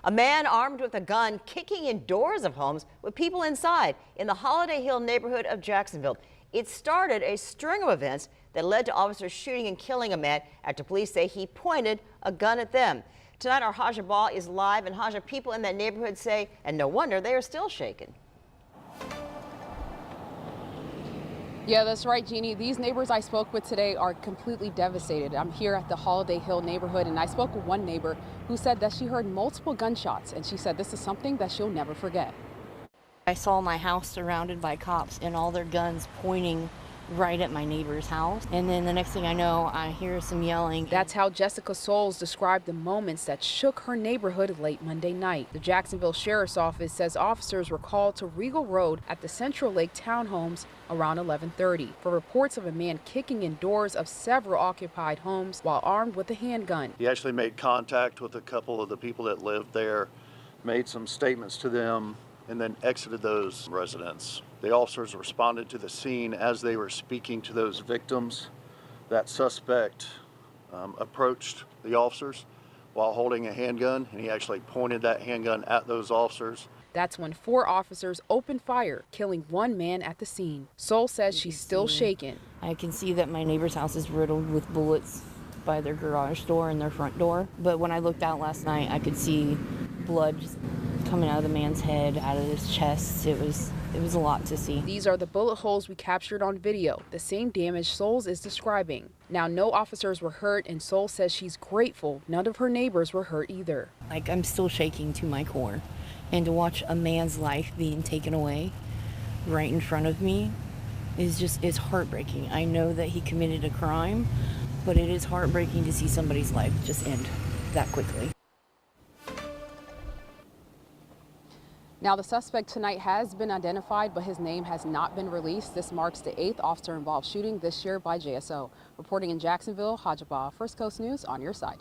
A man armed with a gun kicking in doors of homes with people inside in the Holiday Hill neighborhood of Jacksonville. It started a string of events that led to officers shooting and killing a man after police say he pointed a gun at them. Tonight, our Haja Ball is live, and Haja, people in that neighborhood say, and no wonder, they are still shaken. Yeah, that's right, Jeannie. These neighbors I spoke with today are completely devastated. I'm here at the Holiday Hill neighborhood, and I spoke with one neighbor who said that she heard multiple gunshots, and she said this is something that she'll never forget. I saw my house surrounded by cops and all their guns pointing right at my neighbor's house. And then the next thing I know, I hear some yelling. That's how Jessica Souls described the moments that shook her neighborhood late Monday night. The Jacksonville Sheriff's Office says officers were called to Rigel Road at the Central Lake townhomes around 11:30 for reports of a man kicking in doors of several occupied homes while armed with a handgun. He actually made contact with a couple of the people that lived there, made some statements to them, and then exited those residents. The officers responded to the scene as they were speaking to those victims. That suspect approached the officers while holding a handgun, and he actually pointed that handgun at those officers. That's when 4 officers opened fire, killing 1 man at the scene. Soul says she's still shaken. I can see that my neighbor's house is riddled with bullets by their garage door and their front door. But when I looked out last night, I could see blood just coming out of the man's head, out of his chest. It was a lot to see. These are the bullet holes we captured on video, the same damage Souls is describing. Now, no officers were hurt, and Souls says she's grateful none of her neighbors were hurt either. Like, I'm still shaking to my core. And to watch a man's life being taken away right in front of me is heartbreaking. I know that he committed a crime, but it is heartbreaking to see somebody's life just end that quickly. Now, the suspect tonight has been identified, but his name has not been released. This marks the 8th officer-involved shooting this year by JSO. Reporting in Jacksonville, Haja Ball, First Coast News on your side.